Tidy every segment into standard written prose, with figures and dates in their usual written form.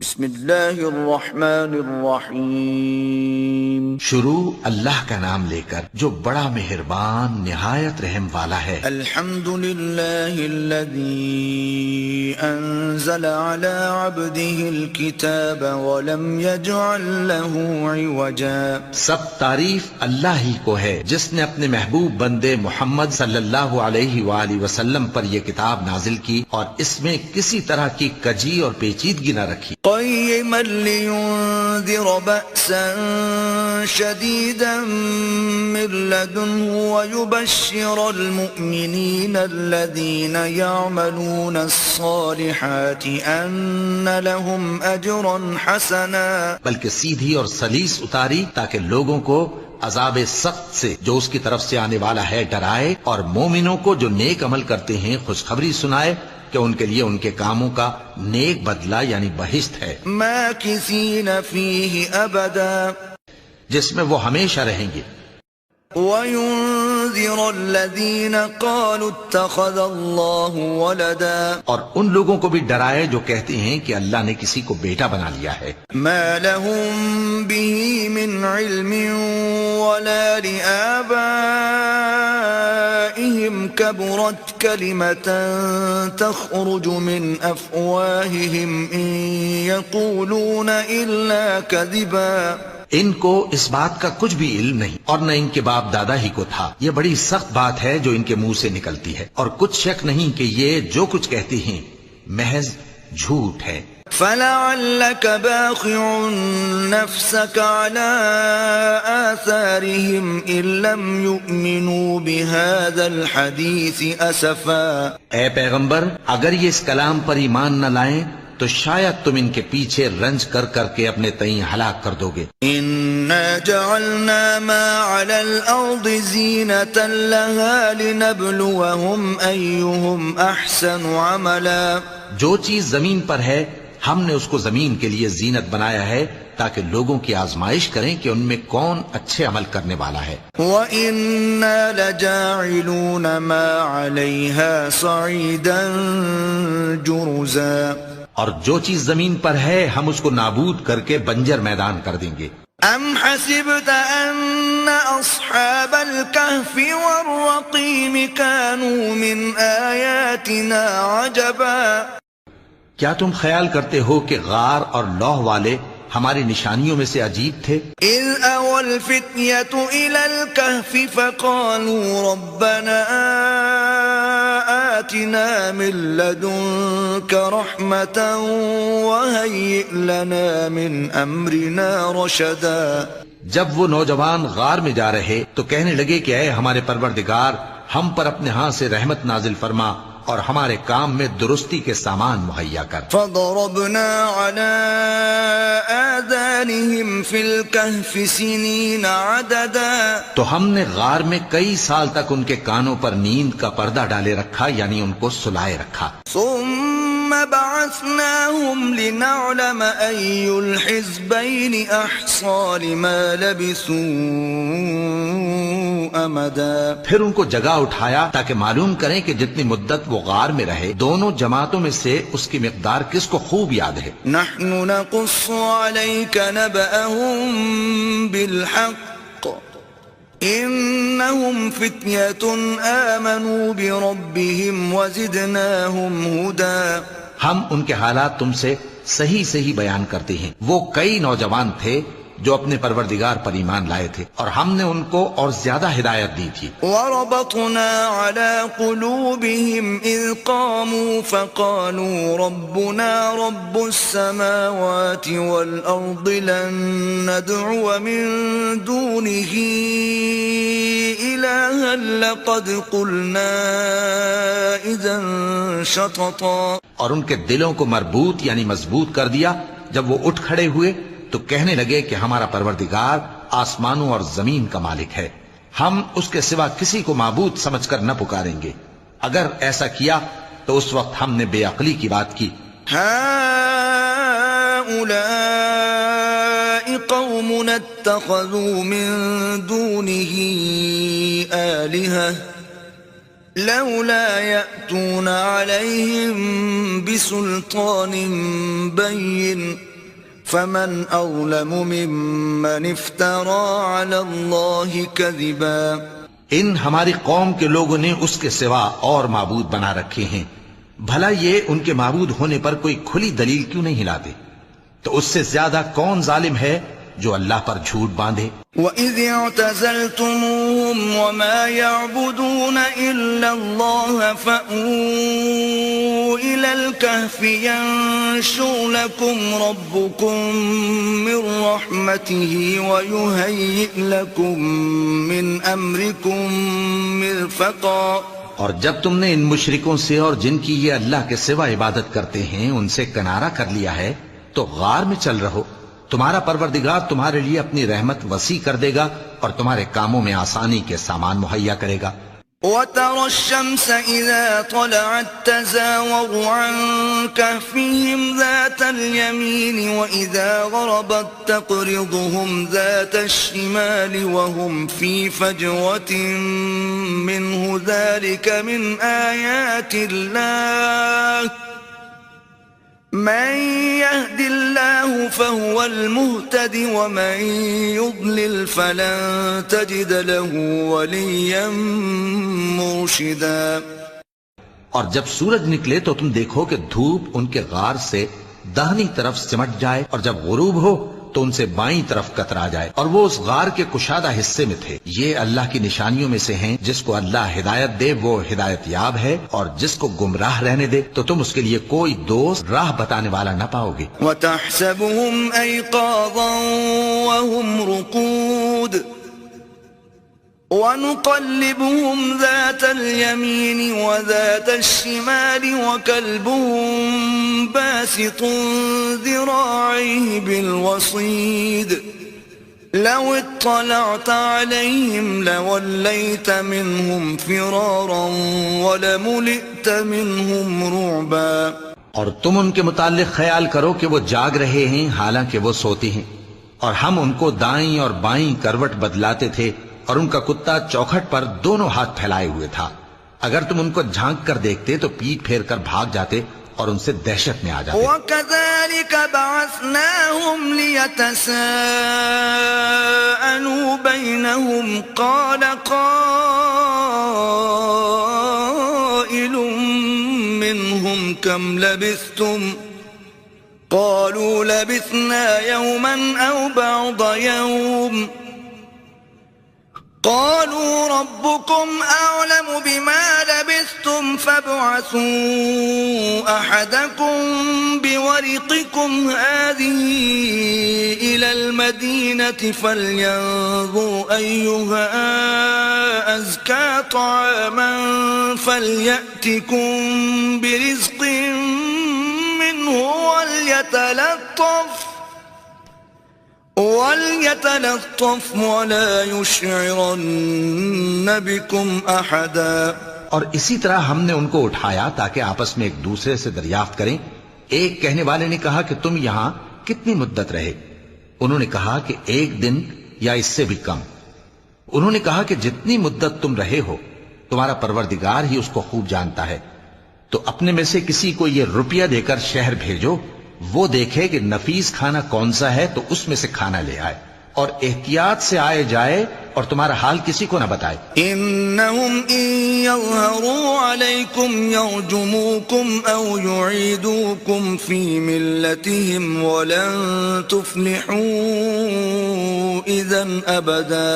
بسم اللہ الرحمن الرحیم. شروع اللہ کا نام لے کر جو بڑا مہربان نہایت رحم والا ہے. الحمد للہ الذی انزل على عبده الكتاب ولم يجعل له عوجا. سب تعریف اللہ ہی کو ہے جس نے اپنے محبوب بندے محمد صلی اللہ علیہ وآلہ وسلم پر یہ کتاب نازل کی اور اس میں کسی طرح کی کجی اور پیچیدگی نہ رکھی. قيما لينذر بأسا شديدا من لدنه ويبشر المؤمنين الذين يعملون الصالحات أن لهم أجرا حسنا. بلکہ سیدھی اور سلیس اتاری تاکہ لوگوں کو عذاب سخت سے جو اس کی طرف سے آنے والا ہے ڈرائے، اور مومنوں کو جو نیک عمل کرتے ہیں خوشخبری سنائے کہ ان کے لیے ان کے کاموں کا نیک بدلہ یعنی بہشت ہے، ماکثین فیہ ابدا، جس میں وہ ہمیشہ رہیں گے. وَيُنذِرَ الَّذِينَ قَالُوا اتَّخَذَ اللَّهُ وَلَدًا، اور ان لوگوں کو بھی ڈرائے جو کہتے ہیں کہ اللہ نے کسی کو بیٹا بنا لیا ہے. مَا لَهُم بِهِ مِنْ عِلْمٍ وَلَا لِآبَائِهِمْ كَبُرَتْ كَلِمَةً تَخْرُجُ مِنْ أَفْوَاهِهِمْ إِنْ يَقُولُونَ إِلَّا كَذِبًا. ان کو اس بات کا کچھ بھی علم نہیں اور نہ ان کے باپ دادا ہی کو تھا. یہ بڑی سخت بات ہے جو ان کے منہ سے نکلتی ہے، اور کچھ شک نہیں کہ یہ جو کچھ کہتے ہیں محض جھوٹ ہے. فَلَعَلَّكَ بَاخِعٌ نَفْسَكَ عَلَىٰ آثَارِهِمْ إِن لَّمْ يُؤْمِنُوا بِهَٰذَا الْحَدِيثِ أَسَفًا. اے پیغمبر، اگر یہ اس کلام پر ایمان نہ لائیں تو شاید تم ان کے پیچھے رنج کر کر کے اپنے تئیں ہلاک کر دو گے. إِنَّا جَعَلْنَا مَا عَلَى الْأَرْضِ زِينَةً لَهَا لِنَبْلُوَهُمْ أَيُّهُمْ أَحْسَنُ عَمَلًا. جو چیز زمین پر ہے ہم نے اس کو زمین کے لیے زینت بنایا ہے تاکہ لوگوں کی آزمائش کریں کہ ان میں کون اچھے عمل کرنے والا ہے. وَإِنَّا لَجَاعِلُونَ مَا عَلَيْهَا صَعِيدًا جُرُزًا. اور جو چیز زمین پر ہے ہم اس کو نابود کر کے بنجر میدان کر دیں گے. أَمْ حَسِبْتَ أَنَّ أَصْحَابَ الْكَهْفِ وَالرَّقِيمِ كَانُوا مِنْ آيَاتِنَا عَجَبًا. کیا تم خیال کرتے ہو کہ غار اور لوح والے ہماری نشانیوں میں سے عجیب تھے؟ إِذْ أَوَى الْفِتْيَةُ إِلَى الْكَهْفِ فَقَالُوا رَبَّنَا آتِنَا مِن لَّدُنكَ رَحْمَةً وَهَيِّئْ لَنَا مِنْ أَمْرِنَا رَشَدًا. جب وہ نوجوان غار میں جا رہے تو کہنے لگے کہ اے ہمارے پروردگار، ہم پر اپنے ہاں سے رحمت نازل فرما اور ہمارے کام میں درستی کے سامان مہیا کر. فَضَرَبْنَا عَلَىٰ آذَانِهِمْ فِي الْكَهْفِ سِنِينَ عَدَدًا. تو ہم نے غار میں کئی سال تک ان کے کانوں پر نیند کا پردہ ڈالے رکھا، یعنی ان کو سلائے رکھا. ثُمَّ بَعَثْنَاهُمْ لِنَعْلَمَ أَيُّ الْحِزْبَيْنِ أَحْصَىٰ لِمَا لَبِثُوا أَمَدًا. پھر ان کو جگہ اٹھایا تاکہ معلوم کریں کہ جتنی مدت وہ غار میں رہے دونوں جماعتوں میں سے اس کی مقدار کس کو خوب یاد ہے. نحن نقص عليك نبأهم بالحق إنهم فتية آمنوا بربهم وزدناهم هدى. ہم ان کے حالات تم سے صحیح صحیح بیان کرتے ہیں. وہ کئی نوجوان تھے جو اپنے پروردگار پر ایمان لائے تھے اور ہم نے ان کو اور زیادہ ہدایت دی تھی. وَرَبَطْنَا عَلَى قُلُوبِهِمْ إِذْ قَامُوا فَقَالُوا رَبُّنَا رَبُّ السَّمَاوَاتِ وَالْأَرْضِ لَن نَّدْعُوَ مِن دُونِهِ إِلَٰهًا لَّقَدْ قُلْنَا إِذًا شَطَطًا. اور ان کے دلوں کو مربوط یعنی مضبوط کر دیا. جب وہ اٹھ کھڑے ہوئے تو کہنے لگے کہ ہمارا پروردگار آسمانوں اور زمین کا مالک ہے، ہم اس کے سوا کسی کو معبود سمجھ کر نہ پکاریں گے. اگر ایسا کیا تو اس وقت ہم نے بے عقلی کی بات کی. هَؤُلَاءِ قَوْمُنَا اتَّخَذُوا مِن دُونِهِ آلِهَةً لَوْلَا يَأْتُونَ عَلَيْهِمْ بِسُلْطَانٍ بَيِّنٍ فمن أظلم ممن افترى على الله كذبا. ان ہماری قوم کے لوگوں نے اس کے سوا اور معبود بنا رکھے ہیں، بھلا یہ ان کے معبود ہونے پر کوئی کھلی دلیل کیوں نہیں لاتے؟ تو اس سے زیادہ کون ظالم ہے جو اللہ پر جھوٹ باندھے؟ وَإِذِ اعْتَزَلْتُمُوهُمْ وَمَا يَعْبُدُونَ إِلَّا اللَّهَ فَأْوُوا إِلَى الْكَهْفِ يَنشُرْ لَكُمْ رَبُّكُمْ مِنْ رَحْمَتِهِ وَيُهَيِّئْ لَكُمْ مِنْ أَمْرِكُمْ مِرْفَقًا. اور جب تم نے ان مشرکوں سے اور جن کی یہ اللہ کے سوا عبادت کرتے ہیں ان سے کنارہ کر لیا ہے تو غار میں چل رہو، تمہارا پروردگار تمہارے لیے اپنی رحمت وسیع کر دے گا اور تمہارے کاموں میں آسانی کے سامان مہیا کرے گا. وَتَرَى الشَّمْسَ إِذَا طَلَعَتْ تَزَاوَرُ عَنْ كَهْفِهِمْ ذَاتَ الْيَمِينِ وَإِذَا غَرَبَتْ تَقْرِضُهُمْ ذَاتَ الشِّمَالِ وَهُمْ فِي فَجْوَةٍ مِّنْهُ ذَلِكَ مِنْ آيَاتِ اللَّهِ من يهد الله فهو المهتد ومن يضلل فلن تجد له وليا مرشدا. اور جب سورج نکلے تو تم دیکھو کہ دھوپ ان کے غار سے داہنی طرف سمٹ جائے اور جب غروب ہو تو ان سے بائیں طرف کترا جائے اور وہ اس غار کے کشادہ حصے میں تھے. یہ اللہ کی نشانیوں میں سے ہیں، جس کو اللہ ہدایت دے وہ ہدایت یاب ہے اور جس کو گمراہ رہنے دے تو تم اس کے لیے کوئی دوست راہ بتانے والا نہ پاؤ گے. وَتَحْسَبُهُمْ أَيْقَاظًا وَهُمْ رُقُودٌ وَنُقَلِّبُهُمْ ذَاتَ الْيَمِينِ وَذَاتَ الشِّمَالِ وَكَلْبُهُمْ بَاسِطٌ ذِرَاعَيْهِ بِالْوَصِيدِ لَوِ اطَّلَعْتَ عَلَيْهِمْ لَوَلَّيْتَ مِنْهُمْ فِرَارًا وَلَمُلِئْتَ مِنْهُمْ رُعْبًا. اور تم ان کے متعلق خیال کرو کہ وہ جاگ رہے ہیں حالانکہ وہ سوتے ہیں، اور ہم ان کو دائیں اور بائیں کروٹ بدلاتے تھے اور ان کا کتا چوکھٹ پر دونوں ہاتھ پھیلائے ہوئے تھا. اگر تم ان کو جھانک کر دیکھتے تو پیٹ پھیر کر بھاگ جاتے اور ان سے دہشت میں آ جاتے. وَكَذَلِكَ بَعَثْنَاهُمْ لِيَتَسَاءَلُوا بَيْنَهُمْ قَالَ قَائِلٌ مِّنْهُمْ كَمْ لَبِثْتُمْ قَالُوا لَبِثْنَا يَوْمًا أَوْ بَعْضَ يَوْمٍ قالوا ربكم أعلم بما لبثتم فابعثوا أحدكم بورقكم هذه إلى المدينة فلينظر أيها أزكى طعاما فليأتكم برزق منه وَلْيَتَلَطَّفْ وَلَا يُشْعِرَنَّ بِكُمْ أَحَدًا. اور اسی طرح ہم نے ان کو اٹھایا تاکہ آپس میں ایک دوسرے سے دریافت کریں. ایک کہنے والے نے کہا کہ تم یہاں کتنی مدت رہے؟ انہوں نے کہا کہ 1 دن یا اس سے بھی کم. انہوں نے کہا کہ جتنی مدت تم رہے ہو تمہارا پروردگار ہی اس کو خوب جانتا ہے. تو اپنے میں سے کسی کو یہ روپیہ دے کر شہر بھیجو، وہ دیکھے کہ نفیس کھانا کون سا ہے تو اس میں سے کھانا لے آئے اور احتیاط سے آئے جائے اور تمہارا حال کسی کو نہ بتائے. انہم ان یظہروا علیکم یرجموکم او یعیدوکم فی ملتہم ولن تفلحوا اذن ابدا.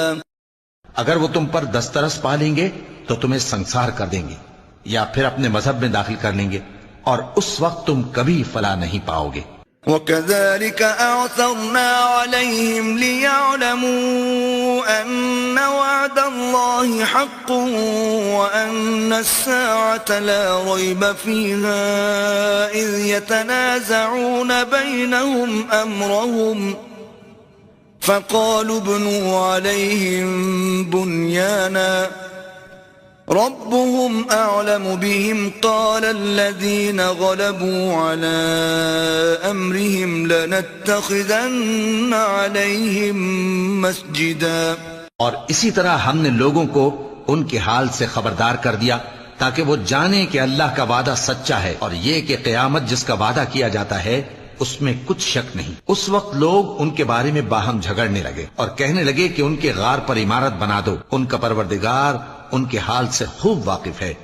اگر وہ تم پر دسترس پا لیں گے تو تمہیں سنسار کر دیں گے یا پھر اپنے مذہب میں داخل کر لیں گے اور اس وقت تم کبھی فلاح نہیں پاؤ گے. وَكَذَلِكَ أَعْثَرْنَا عَلَيْهِمْ لِيَعْلَمُوا أَنَّ وَعْدَ اللَّهِ حَقٌّ وَأَنَّ السَّاعَةَ لَا رَيْبَ فِيهَا إِذْ يَتَنَازَعُونَ بَيْنَهُمْ أَمْرَهُمْ فَقَالُوا ابْنُوا عَلَيْهِمْ بُنْيَانًا ربهم أعلم بهم قال الذين غلبوا على أمرهم لنتخذن عليهم مسجدا. اور اسی طرح ہم نے لوگوں کو ان کے حال سے خبردار کر دیا تاکہ وہ جانیں کہ اللہ کا وعدہ سچا ہے اور یہ کہ قیامت جس کا وعدہ کیا جاتا ہے اس میں کچھ شک نہیں۔ اس وقت لوگ ان کے بارے میں باہم جھگڑنے لگے اور کہنے لگے کہ ان کے غار پر عمارت بنا دو، ان کا پروردگار ان کے حال سے خوب واقف ہے۔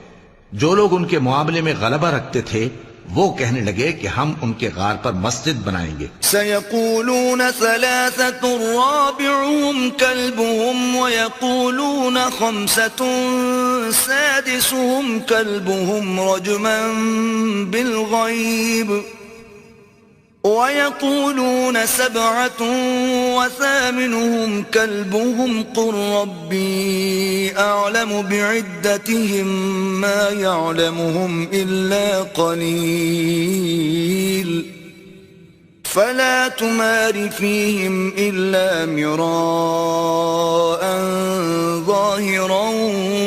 جو لوگ ان کے معاملے میں غلبہ رکھتے تھے وہ کہنے لگے کہ ہم ان کے غار پر مسجد بنائیں گے۔ سيقولون ثلاثة رابعهم كلبهم ويقولون خمسة سادسهم كلبهم رجما بالغيب ويقولون 7 وثامنهم كلبهم قل ربي أعلم بعدتهم ما يعلمهم إلا قليل فلا تمار فيهم إلا مراء ظاهرا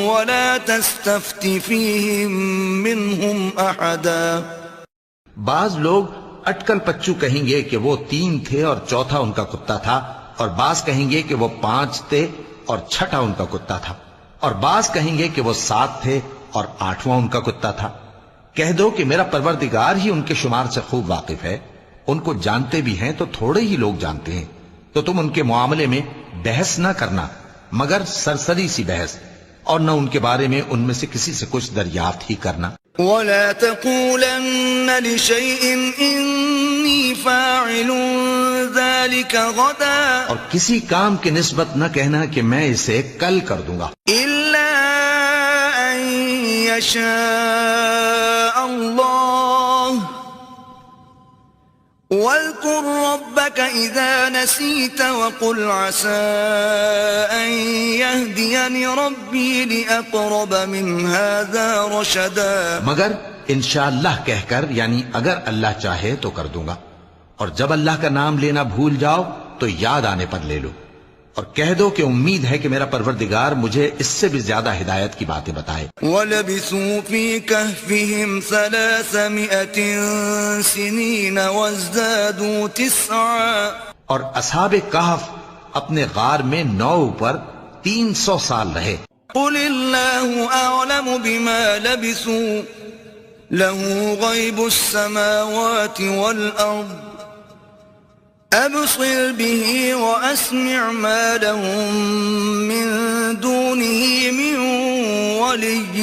ولا تستفت فيهم منهم أحدا۔ بعض لوگ اٹکل پچو کہیں گے کہ وہ 3 تھے اور چوتھا ان کا کتا تھا، اور بعض کہیں گے کہ وہ 5 تھے اور چھٹا ان کا کتا تھا، اور بعض کہیں گے کہ وہ 7 تھے اور 8واں ان کا کتا تھا۔ کہہ دو کہ میرا پروردگار ہی ان کے شمار سے خوب واقف ہے، ان کو جانتے بھی ہیں تو تھوڑے ہی لوگ جانتے ہیں، تو تم ان کے معاملے میں بحث نہ کرنا مگر سرسری سی بحث، اور نہ ان کے بارے میں ان میں سے کسی سے کچھ دریافت ہی کرنا۔ ولا تقولن لشيء إني فاعل ذلك غدا، اور کسی کام کی نسبت نہ کہنا کہ میں اسے کل کر دوں گا، إلا أن يشاء الله واذكر ربك إذا نسيت وقل عسى أن يهديني ربي لأقرب من هذا رشدا۔ مگر انشاءاللہ کہہ کر، یعنی اگر اللہ چاہے تو کر دوں گا، اور جب اللہ کا نام لینا بھول جاؤ تو یاد آنے پر لے لو، اور کہہ دو کہ امید ہے کہ میرا پروردگار مجھے اس سے بھی زیادہ ہدایت کی باتیں بتائے۔ وَلَبِثُوا فِي كَهْفِهِمْ 300 سِنِينَ وَازْدَادُوا 9، اور اصحاب کہف اپنے غار میں 9 پر 300 سال رہے۔ قُلِ اللَّهُ أَعْلَمُ بِمَا لَبِثُوا لَهُ غَيْبُ السَّمَاوَاتِ وَالْأَرْضِ أبصر به وأسمع ما لهم من دونه من ولي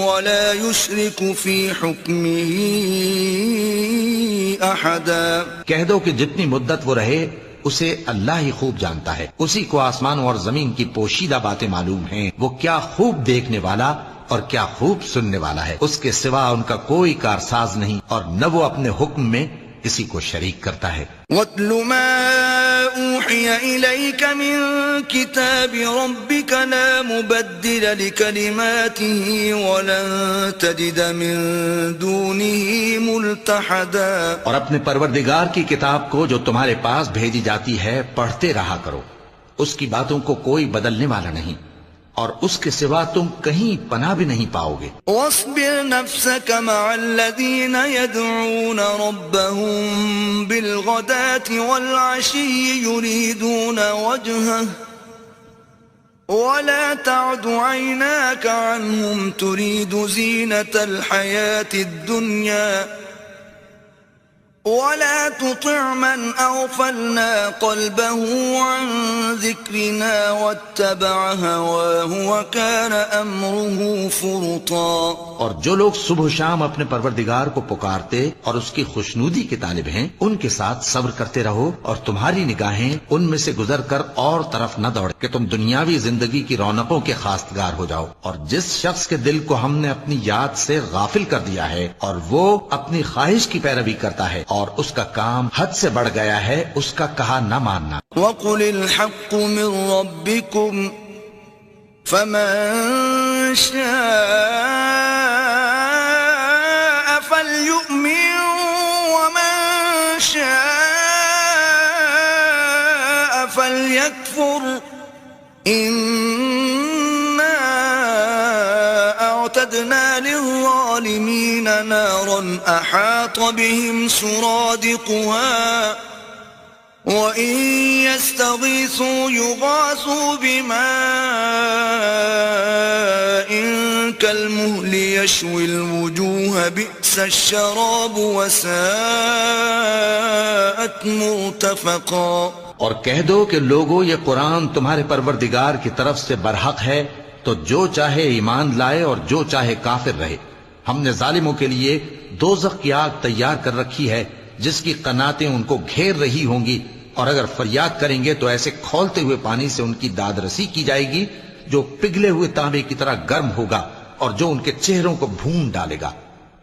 ولا يشرك في حكمه أحدا۔ کہہ دو کہ جتنی مدت وہ رہے اسے اللہ ہی خوب جانتا ہے، اسی کو آسمانوں اور زمین کی پوشیدہ باتیں معلوم ہیں، وہ کیا خوب دیکھنے والا اور کیا خوب سننے والا ہے، اس کے سوا ان کا کوئی کارساز نہیں، اور نہ وہ اپنے حکم میں کسی کو شریک کرتا ہے۔ وَاتْلُ مَا أُوحِيَ إِلَيْكَ مِن كِتَابِ رَبِّكَ لَا مُبَدِّلَ لِكَلِمَاتِهِ وَلَن تَجِدَ مِن دُونِهِ مُلْتَحَدًا۔ اور اپنے پروردگار کی کتاب کو جو تمہارے پاس بھیجی جاتی ہے پڑھتے رہا کرو، اس کی باتوں کو کوئی بدلنے والا نہیں، اور اس کے سوا تم کہیں پناہ بھی نہیں پاؤ گے۔ واصبر نفسك مع الذين يدعون ربهم بالغداة والعشي يريدون وجهه ولا تعد عيناك عنهم تريد زينة الحياة الدنيا ولا تطع من أغفلنا قلبه عن ذكرنا واتبع هواه وكان أمره فرطا۔ اور جو لوگ صبح و شام اپنے پروردگار کو پکارتے اور اس کی خوشنودی کے طالب ہیں، ان کے ساتھ صبر کرتے رہو، اور تمہاری نگاہیں ان میں سے گزر کر اور طرف نہ دوڑ کہ تم دنیاوی زندگی کی رونقوں کے خواستگار ہو جاؤ۔ اور جس شخص کے دل کو ہم نے اپنی یاد سے غافل کر دیا ہے اور وہ اپنی خواہش کی پیروی کرتا ہے اور اس کا کام حد سے بڑھ گیا ہے، اس کا کہا نہ ماننا۔ وَقُلِ الْحَقُّ مِن رَّبِّكُمْ فَمَن شَاءَ فَلْيُؤْمِن وَمَن شَاءَ فَلْيَكْفُرْ إِنَّا أَعْتَدْنَا لِلظَّالِمِينَ نَارًا أَحَاطَ بِهِمْ سُرَادِقُهَا وَإِن يَسْتَغِيثُوا يُغَاثُوا بِمَاءٍ كَالْمُهْلِ يَشْوِي الْوُجُوهَ بِئْسَ الشَّرَابُ وَسَاءَتْ مُرْتَفَقًا۔ اور کہہ دو کہ لوگو یہ قرآن تمہارے پروردگار کی طرف سے برحق ہے، تو جو چاہے ایمان لائے اور جو چاہے کافر رہے۔ ہم نے ظالموں کے لیے دوزخ کی آگ تیار کر رکھی ہے جس کی قناتیں ان کو گھیر رہی ہوں گی، اور اگر فریاد کریں گے تو ایسے کھولتے ہوئے پانی سے ان کی داد رسی کی جائے گی جو پگھلے ہوئے تانبے کی طرح گرم ہوگا اور جو ان کے چہروں کو بھون ڈالے گا۔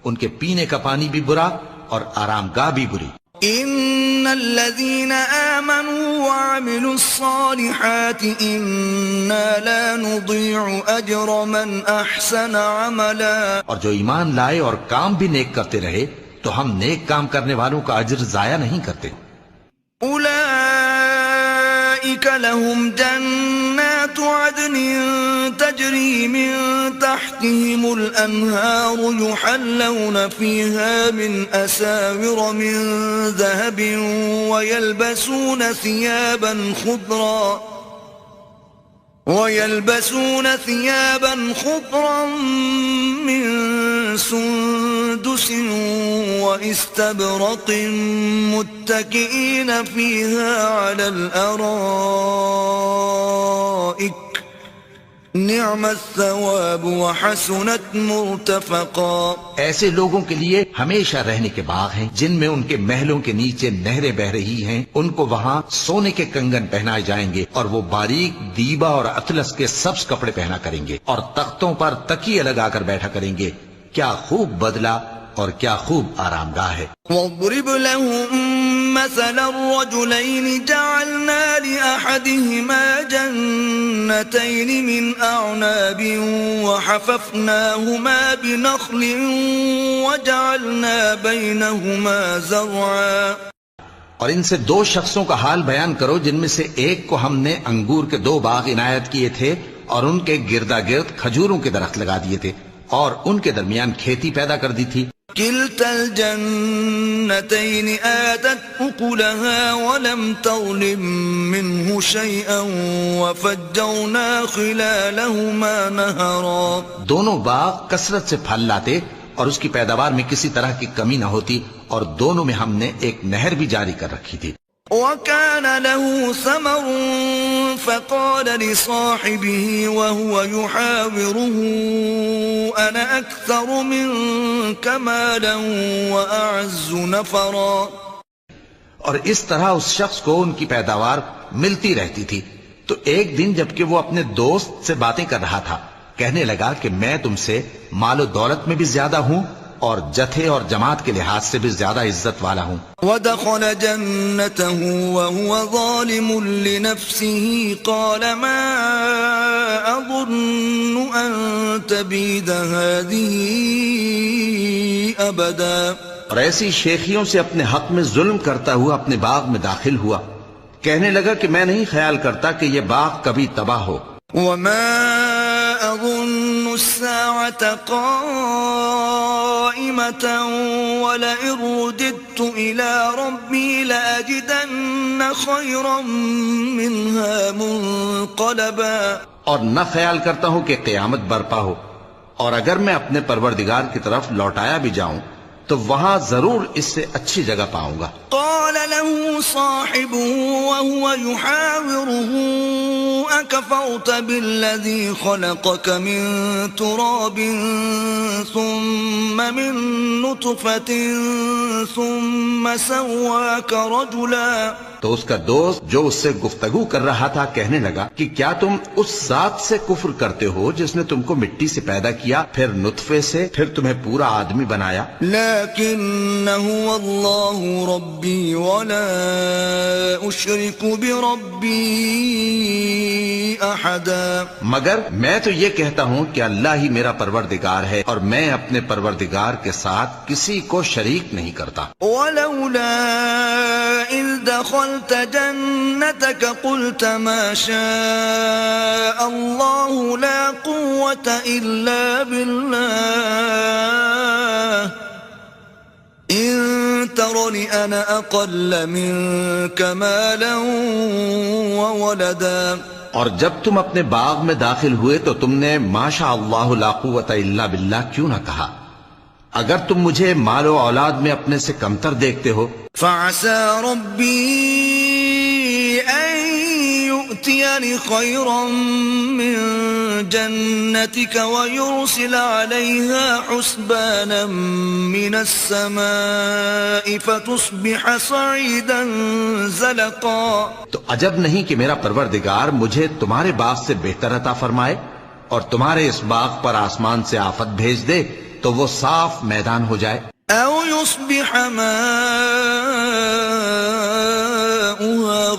ان کے پینے کا پانی بھی برا اور آرام گاہ بھی بری۔ ان الذين آمنوا وعملوا الصالحات انا لا نضيع اجر من احسن عملا۔ اور جو ایمان لائے اور کام بھی نیک کرتے رہے تو ہم نیک کام کرنے والوں کا اجر ضائع نہیں کرتے۔ اولئك لهم جنات عدن تجري من تحتهم الانهار يحلون فيها من اساور من ذهب ويلبسون ثيابا خضرا من سندس واستبرق متكئين فيها على الارائك نعم الثواب وحسنت مرتفقا۔ ایسے لوگوں کے لیے ہمیشہ رہنے کے باغ ہیں جن میں ان کے محلوں کے نیچے نہریں بہ رہی ہیں، ان کو وہاں سونے کے کنگن پہنائے جائیں گے اور وہ باریک دیبا اور اطلس کے سبز کپڑے پہنا کریں گے اور تختوں پر تکیے لگا کر بیٹھا کریں گے۔ کیا خوب بدلہ اور کیا خوب آرام گاہ ہے۔ وَاضْرِبْ لَهُم مَّثَلَ الرَّجُلَيْنِ جَعَلْنَا لِأَحَدِهِمَا جَنَّتَيْنِ مِنْ أَعْنَابٍ وَحَفَفْنَاهُمَا بِنَخْلٍ وَجَعَلْنَا بَيْنَهُمَا زَرْعًا۔ اور ان سے دو شخصوں کا حال بیان کرو جن میں سے ایک کو ہم نے انگور کے 2 باغ عنایت کیے تھے اور ان کے گردا گرد کھجوروں کے درخت لگا دیے تھے اور ان کے درمیان کھیتی پیدا کر دی تھی۔ كلتا الجنتين آتت أكلها ولم تظلم منه شيئا وفجرنا خلالهما نهرا۔ دونوں باغ کثرت سے پھل لاتے اور اس کی پیداوار میں کسی طرح کی کمی نہ ہوتی، اور دونوں میں ہم نے ایک نہر بھی جاری کر رکھی تھی۔ وكان له ثمر فقال لصاحبه وهو يحاوره أنا أكثر منك مالا وأعز نفرا۔ اور اس طرح اس شخص کو ان کی پیداوار ملتی رہتی تھی، تو ایک دن جبکہ وہ اپنے دوست سے باتیں کر رہا تھا کہنے لگا کہ میں تم سے مال و دولت میں بھی زیادہ ہوں اور جتھے اور جماعت کے لحاظ سے بھی زیادہ عزت والا ہوں۔ ودخل جنته وهو ظالم لنفسه قال ما أظن أن تبيد هذه أبدا۔ اور ایسی شیخیوں سے اپنے حق میں ظلم کرتا ہوا اپنے باغ میں داخل ہوا، کہنے لگا کہ میں نہیں خیال کرتا کہ یہ باغ کبھی تباہ ہو۔ وما أظن الساعة قائمة ولئن رددت إلى ربي لأجدن خيرا منها منقلبا۔ اور نہ خیال کرتا ہوں کہ قیامت برپا ہو، اور اگر میں اپنے پروردگار کی طرف لوٹایا بھی جاؤں تو وہاں ضرور اس سے اچھی جگہ پاؤں گا۔ قال له صاحبه وهو يحاوره أكفرت بالذي خلقك من تراب ثم من نطفة ثم سواك رجلا۔ تو اس کا دوست جو اس سے گفتگو کر رہا تھا کہنے لگا کہ کیا تم اس ذات سے کفر کرتے ہو جس نے تم کو مٹی سے پیدا کیا، پھر نطفے سے، پھر تمہیں پورا آدمی بنایا؟ لیکن هو اللہ ربی ولا اشرک بربی احدا۔ مگر میں تو یہ کہتا ہوں کہ اللہ ہی میرا پروردگار ہے اور میں اپنے پروردگار کے ساتھ کسی کو شریک نہیں کرتا۔ ولولا اذ دخلت جنتك قلت ما شاء الله لا قوة إلا بالله إن ترني أنا أقل منك مالا وولدا اور جب تم اپنے باغ میں داخل ہوئے تو تم نے ما شاء اللہ لا قوت الا باللہ کیوں نہ کہا؟ اگر تم مجھے مال و اولاد میں اپنے سے کمتر دیکھتے ہو. فعسى ربي أن يؤتيني خيرا من جنتك ويرسل عليها حسبانا من السماء فتصبح صعيدا زلقا. تو عجب نہیں کہ میرا پروردگار مجھے تمہارے باغ سے بہتر عطا فرمائے اور تمہارے اس باغ پر آسمان سے آفت بھیج دے تو وہ صاف میدان ہو جائے. أو يصبح ماؤها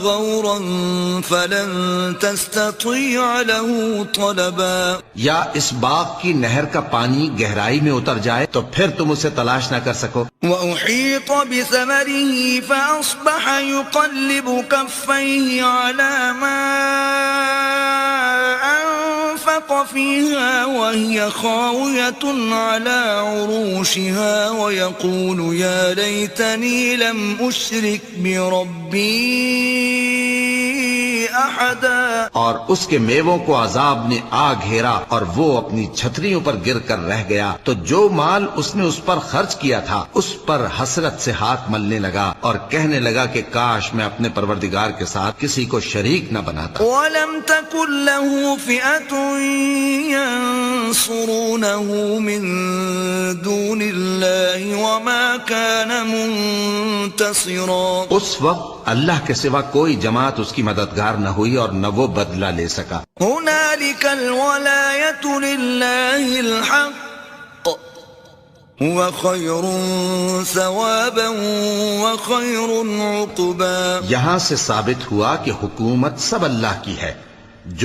غورا فلن تستطيع له طلبا. یا اس باغ کی نہر کا پانی گہرائی میں اتر جائے تو پھر تم اسے تلاش نہ کر سکو. وأحيط بثمره فأصبح يقلب كفيه على ما أنفق فيها وهي خاوية على عروشها ويقول يا ليتني لم أشرك بربي أحدا. اور اس کے میووں کو عذاب نے آ گھیرا اور وہ اپنی چھتریوں پر گر کر رہ گیا تو جو مال اس نے اس پر خرچ کیا تھا اس پر حسرت سے ہاتھ ملنے لگا اور کہنے لگا کہ کاش میں اپنے پروردگار کے ساتھ کسی کو شریک نہ بناتا. وَلَمْ تَكُنْ لَهُ فِئَةٌ يَنْصُرُونَهُ مِنْ دُونِ اللَّهِ وَمَا كَانَ مُنْتَصِرًا. اس وقت اللہ کے سوا کوئی جماعت اس کی مددگار نہ ہوئی اور نہ وہ بدلہ لے سکا. هُنَالِكَ الْوَلَایَةُ لِلَّهِ الْحَقِّ هُوَ خَيْرٌ ثَوَابًا وَخَيْرٌ عُقْبًا. یہاں سے ثابت ہوا کہ حکومت سب اللہ کی ہے.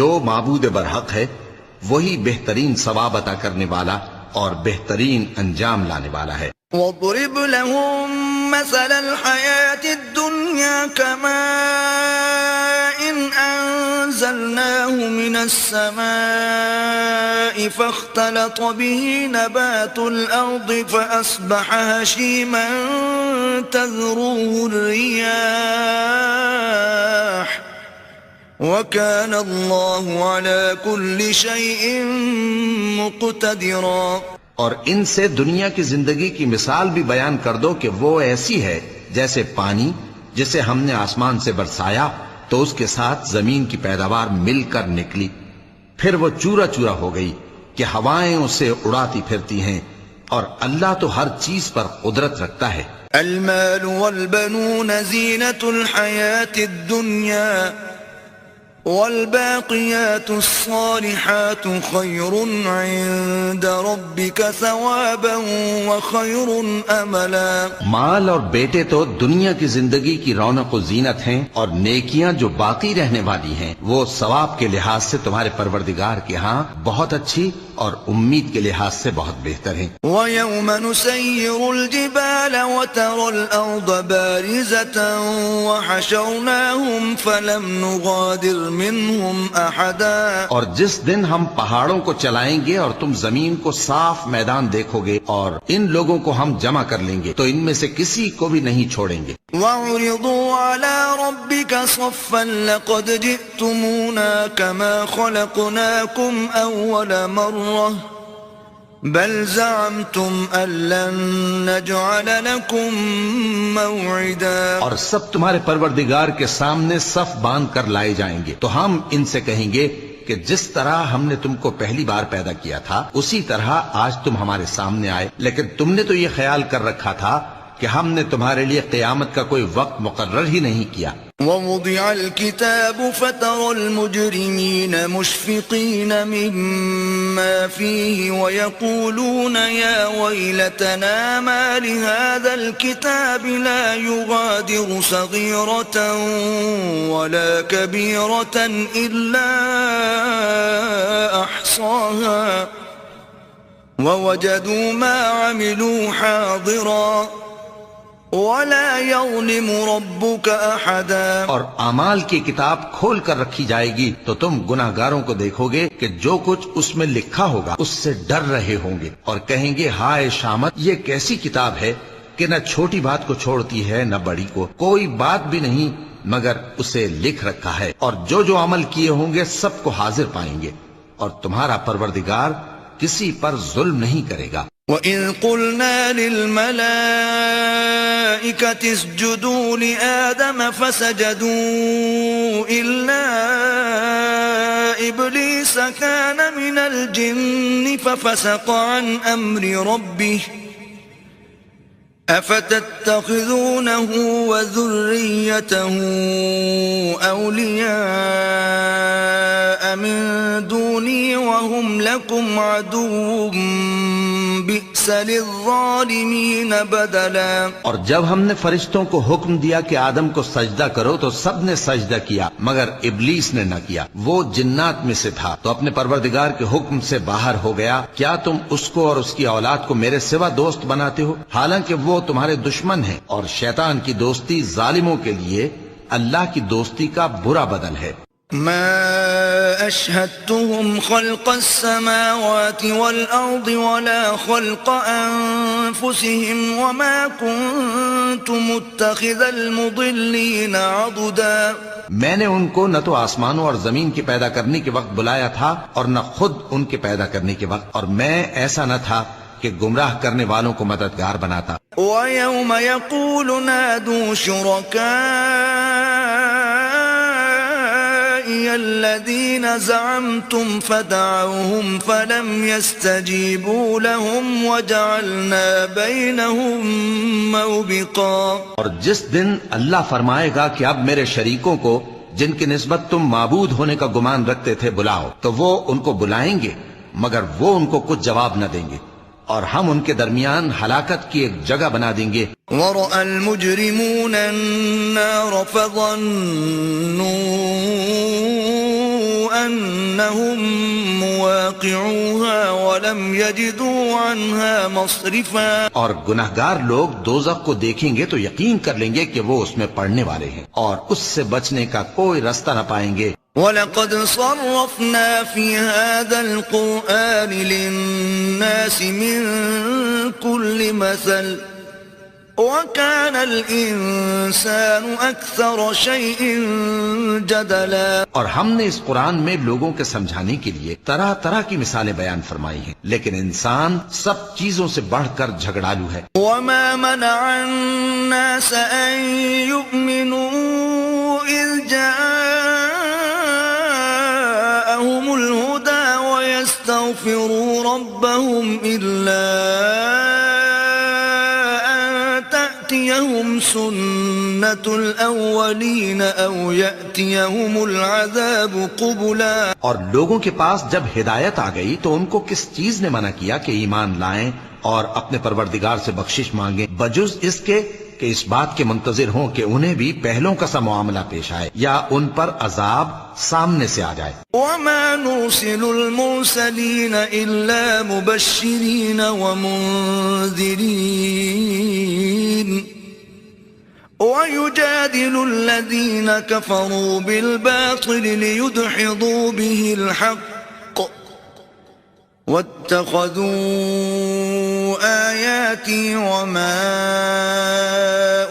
جو معبود برحق ہے وہی بہترین ثواب عطا کرنے والا اور بہترین انجام لانے والا ہے. وَاضْرِبْ لَهُم مَّثَلَ الْحَيَاةِ الدُّنْيَا كَمَاءٍ أَنزَلْنَاهُ مِنَ السَّمَاءِ فَاخْتَلَطَ بِهِ نَبَاتُ الْأَرْضِ فَأَصْبَحَ هَشِيمًا تَذْرُوهُ الرِّيَاحُ وَكَانَ اللَّهُ عَلَى كُلِّ شَيْءٍ مُقْتَدِرًا. اور ان سے دنیا کی زندگی کی مثال بھی بیان کر دو کہ وہ ایسی ہے جیسے پانی جسے ہم نے آسمان سے برسایا تو اس کے ساتھ زمین کی پیداوار مل کر نکلی پھر وہ چورا چورا ہو گئی کہ ہوائیں اسے اڑاتی پھرتی ہیں اور اللہ تو ہر چیز پر قدرت رکھتا ہے. المال والبنون زینة الحیاة الدنیا والباقیات الصالحات خیر عند ربک ثوابا وخیر املا. مال اور بیٹے تو دنیا کی زندگی کی رونق و زینت ہیں اور نیکیاں جو باقی رہنے والی ہیں وہ ثواب کے لحاظ سے تمہارے پروردگار کے ہاں بہت اچھی اور امید کے لحاظ سے بہت بہتر ہیں. وَيَوْمَ نُسَيِّرُ الْجِبَالَ وَتَرَى الْأَرْضَ بَارِزَةً وَحَشَرْنَاهُمْ فَلَمْ نُغَادِرْ مِنْهُمْ أَحَدًا. اور جس دن ہم پہاڑوں کو چلائیں گے اور تم زمین کو صاف میدان دیکھو گے اور ان لوگوں کو ہم جمع کر لیں گے تو ان میں سے کسی کو بھی نہیں چھوڑیں گے. وَعُرِضُوا عَلَى رَبِّكَ صَفًّا لَقَدْ جِئْتُمُونَا كَمَا خَلَقْنَاكُمْ أَوَّلَ مَرَّةٍ بَلْ زَعَمْتُمْ أَن لَّن نَّجْعَلَ لَكُم مَّوْعِدًا. اور سب تمہارے پروردگار کے سامنے صف باندھ کر لائے جائیں گے تو ہم ان سے کہیں گے کہ جس طرح ہم نے تم کو پہلی بار پیدا کیا تھا اسی طرح آج تم ہمارے سامنے آئے لیکن تم نے تو یہ خیال کر رکھا تھا کہ ہم نے تمہارے لیے قیامت کا کوئی وقت مقرر ہی نہیں کیا. وَوُضِعَ الْكِتَابُ فَتَرَى الْمُجْرِمِينَ مُشْفِقِينَ مِمَّا فِيهِ وَيَقُولُونَ يَا وَيْلَتَنَا مَا لِهَذَا الْكِتَابِ لَا يُغَادِرُ صَغِيرَةً وَلَا كَبِيرَةً إِلَّا أَحْصَاهَا وَوَجَدُوا مَا عَمِلُوا حَاضِرًا وَلَا يَظْلِمُ رَبُّكَ أَحَدًا. اور اعمال کی کتاب کھول کر رکھی جائے گی تو تم گناہگاروں کو دیکھو گے کہ جو کچھ اس میں لکھا ہوگا اس سے ڈر رہے ہوں گے اور کہیں گے ہائے شامت یہ کیسی کتاب ہے کہ نہ چھوٹی بات کو چھوڑتی ہے نہ بڑی کو، کوئی بات بھی نہیں مگر اسے لکھ رکھا ہے، اور جو جو عمل کیے ہوں گے سب کو حاضر پائیں گے، اور تمہارا پروردگار کسی پر ظلم نہیں کرے گا۔ وَإِذْ قُلْنَا لِلْمَلَائِكَةِ اسْجُدُوا لِآدَمَ فَسَجَدُوا إِلَّا إِبْلِيسَ كَانَ مِنَ الْجِنِّ فَفَسَقَ عَنْ أَمْرِ رَبِّهِ أَفَتَتَّخِذُونَهُ وَذُرِّيَّتَهُ أَوْلِيَاءَ مِن دُونِي وَهُمْ لَكُمْ عَدُوٌّ بِئْسَ لِلظَّالِمِينَ بَدَلًا۔ اور جب ہم نے فرشتوں کو حکم دیا کہ آدم کو سجدہ کرو تو سب نے سجدہ کیا مگر ابلیس نے نہ کیا، وہ جنات میں سے تھا، تو اپنے پروردگار کے حکم سے باہر ہو گیا۔ کیا تم اس کو اور اس کی اولاد کو میرے سوا دوست بناتے ہو، حالانکہ وہ تمہارے دشمن ہیں، اور شیطان کی دوستی ظالموں کے لیے اللہ کی دوستی کا برا بدل ہے۔ ما أشهدتهم خلق السماوات والأرض ولا خلق أنفسهم وما كنت متخذ المضلين عضدا۔ میں نے ان کو نہ تو آسمانوں اور زمین کے پیدا کرنے کے وقت بلایا تھا اور نہ خود ان کے پیدا کرنے کے وقت، اور میں ایسا نہ تھا کہ گمراہ کرنے والوں کو مددگار بناتا۔ وَيَوْمَ يَقُولُ نَادُوا شُرَكَائِيَ الَّذِينَ زَعَمْتُمْ فَدَعَوْهُمْ فَلَمْ يَسْتَجِيبُوا لَهُمْ وَجَعَلْنَا بَيْنَهُمْ مَوْبِقًا۔ اور جس دن اللہ فرمائے گا کہ اب میرے شریکوں کو جن کی نسبت تم معبود ہونے کا گمان رکھتے تھے بلاؤ، تو وہ ان کو بلائیں گے مگر وہ ان کو کچھ جواب نہ دیں گے، اور ہم ان کے درمیان ہلاکت کی ایک جگہ بنا دیں گے۔ وَرَأَى الْمُجْرِمُونَ النَّارَ فَظَنُّوا أَنَّهُمْ مُوَاقِعُوهَا وَلَمْ يَجِدُوا عَنْهَا مَصْرِفًا۔ اور گناہگار لوگ دوزخ کو دیکھیں گے تو یقین کر لیں گے کہ وہ اس میں پڑنے والے ہیں، اور اس سے بچنے کا کوئی رستہ نہ پائیں گے۔ وَلَقَدْ صَرَّفْنَا فِي هَذَا الْقُرْآنِ لِلنَّاسِ مِنْ كُلِّ مَثَلٍ وَكَانَ الْإِنسَانُ أَكْثَرَ شَيْءٍ جَدَلًا۔ اور ہم نے اس قرآن میں لوگوں کے سمجھانے کے لیے طرح طرح کی مثالیں بیان فرمائی ہیں، لیکن انسان سب چیزوں سے بڑھ کر جھگڑالو ہے۔ وَمَا مَنَعَ النَّاسَ أَن يُؤْمِنُوا إِذْ جَاءَهُمُ الْهُدَى وَيَسْتَغْفِرُوا رَبَّهُمْ إِلَّا تأتيهم سنة الأولين أو يأتيهم العذاب قبلا۔ اور لوگوں کے پاس جب ہدایت آ گئی تو ان کو کس چیز نے منع کیا کہ ایمان لائیں اور اپنے پروردگار سے بخشش مانگیں، بجز اس کے کہ اس بات کے منتظر ہوں کہ انہیں بھی پہلوں کا سا معاملہ پیش آئے یا ان پر عذاب سامنے سے آ جائے۔ وَمَا نُرْسِلُ الْمُرْسَلِينَ إِلَّا مُبَشِّرِينَ وَمُنذِرِينَ وَيُجَادِلُ الَّذِينَ كَفَرُوا بِالْبَاطِلِ لِيُدْحِضُوا بِهِ الْحَقَّ وَاتَّخَذُوا آيَاتِي وَمَا